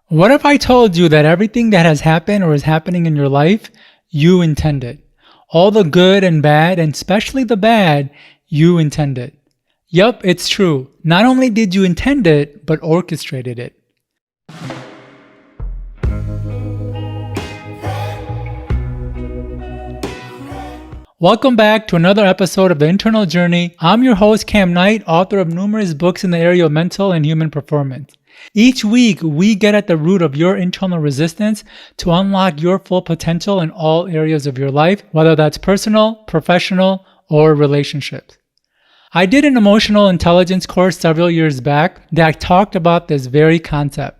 What if I told you that everything that has happened or is happening in your life, you intended? All the good and bad, and especially the bad, you intended. Yup, it's true. Not only did you intend it, but orchestrated it. Welcome back to another episode of The Internal Journey. I'm your host, Cam Knight, author of numerous books in the area of mental and human performance. Each week, we get at the root of your internal resistance to unlock your full potential in all areas of your life, whether that's personal, professional, or relationships. I did an emotional intelligence course several years back that talked about this very concept.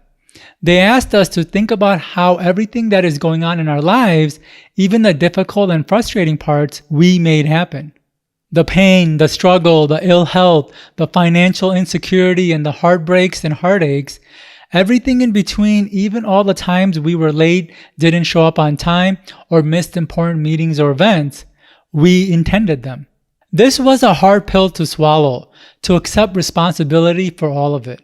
They asked us to think about how everything that is going on in our lives, even the difficult and frustrating parts, we made happen. The pain, the struggle, the ill health, the financial insecurity, and the heartbreaks and heartaches, everything in between, even all the times we were late, didn't show up on time, or missed important meetings or events, we intended them. This was a hard pill to swallow, to accept responsibility for all of it.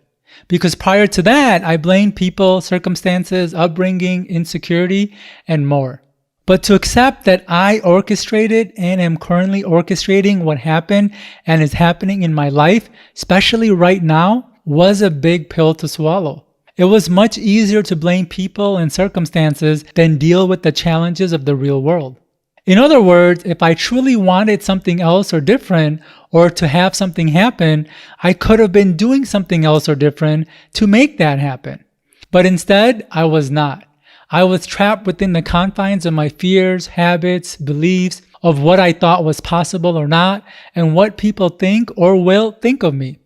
Because prior to that, I blamed people, circumstances, upbringing, insecurity, and more. But to accept that I orchestrated and am currently orchestrating what happened and is happening in my life, especially right now, was a big pill to swallow. It was much easier to blame people and circumstances than deal with the challenges of the real world. In other words, if I truly wanted something else or different, or to have something happen, I could have been doing something else or different to make that happen. But instead, I was not. I was trapped within the confines of my fears, habits, beliefs, of what I thought was possible or not, and what people think or will think of me.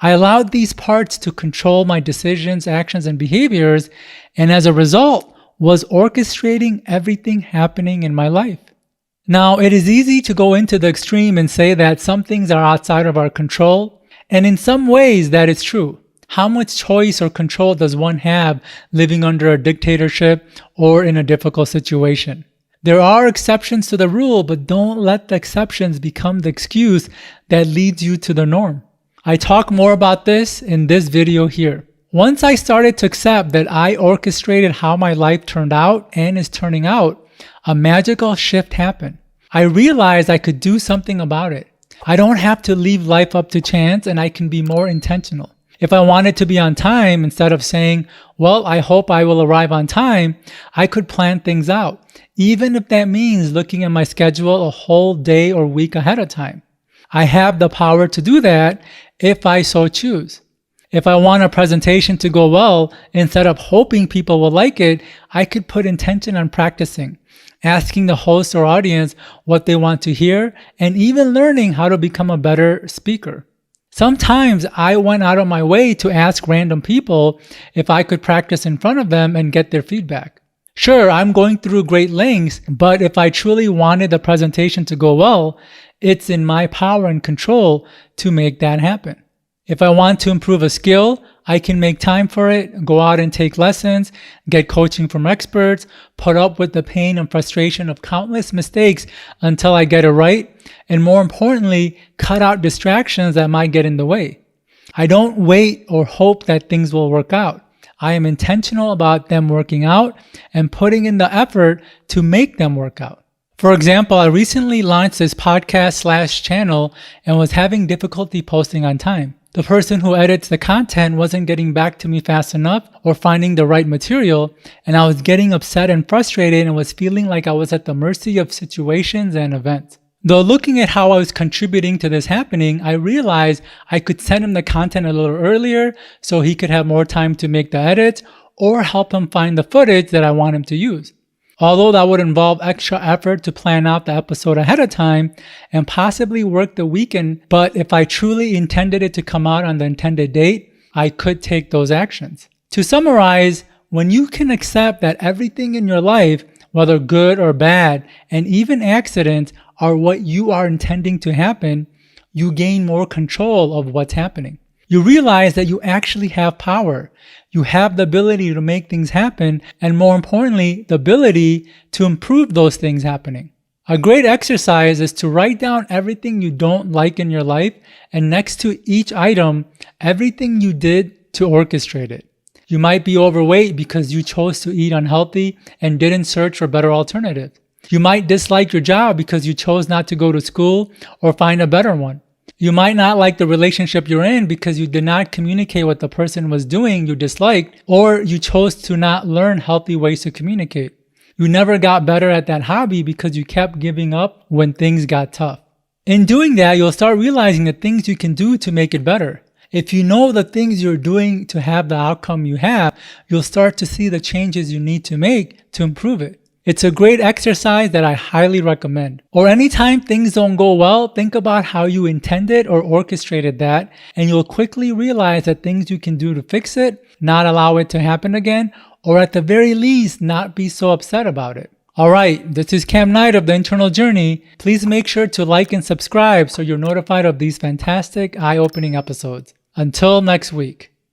I allowed these parts to control my decisions, actions, and behaviors, and as a result, was orchestrating everything happening in my life. Now, it is easy to go into the extreme and say that some things are outside of our control, and in some ways that is true. How much choice or control does one have living under a dictatorship or in a difficult situation? There are exceptions to the rule, but don't let the exceptions become the excuse that leads you to the norm. I talk more about this in this video here. Once I started to accept that I orchestrated how my life turned out and is turning out, a magical shift happened. I realized I could do something about it. I don't have to leave life up to chance, and I can be more intentional. If I wanted to be on time, instead of saying, well, I hope I will arrive on time, I could plan things out, even if that means looking at my schedule a whole day or week ahead of time. I have the power to do that if I so choose. If I want a presentation to go well, instead of hoping people will like it, I could put intention on practicing, asking the host or audience what they want to hear, and even learning how to become a better speaker. Sometimes I went out of my way to ask random people if I could practice in front of them and get their feedback. Sure, I'm going through great lengths, but if I truly wanted the presentation to go well, it's in my power and control to make that happen. If I want to improve a skill, I can make time for it, go out and take lessons, get coaching from experts, put up with the pain and frustration of countless mistakes until I get it right, and more importantly, cut out distractions that might get in the way. I don't wait or hope that things will work out. I am intentional about them working out and putting in the effort to make them work out. For example, I recently launched this podcast/channel and was having difficulty posting on time. The person who edits the content wasn't getting back to me fast enough or finding the right material, and I was getting upset and frustrated and was feeling like I was at the mercy of situations and events. Though looking at how I was contributing to this happening, I realized I could send him the content a little earlier so he could have more time to make the edits or help him find the footage that I want him to use. Although that would involve extra effort to plan out the episode ahead of time and possibly work the weekend, but if I truly intended it to come out on the intended date, I could take those actions. To summarize, when you can accept that everything in your life, whether good or bad, and even accidents, are what you are intending to happen, you gain more control of what's happening. You realize that you actually have power. You have the ability to make things happen, and more importantly, the ability to improve those things happening. A great exercise is to write down everything you don't like in your life, and next to each item, everything you did to orchestrate it. You might be overweight because you chose to eat unhealthy and didn't search for better alternatives. You might dislike your job because you chose not to go to school or find a better one. You might not like the relationship you're in because you did not communicate what the person was doing you disliked, or you chose to not learn healthy ways to communicate. You never got better at that hobby because you kept giving up when things got tough. In doing that, you'll start realizing the things you can do to make it better. If you know the things you're doing to have the outcome you have, you'll start to see the changes you need to make to improve it. It's a great exercise that I highly recommend. Or anytime things don't go well, think about how you intended or orchestrated that, and you'll quickly realize the things you can do to fix it, not allow it to happen again, or at the very least, not be so upset about it. Alright, this is Cam Knight of The Internal Journey. Please make sure to like and subscribe so you're notified of these fantastic, eye-opening episodes. Until next week.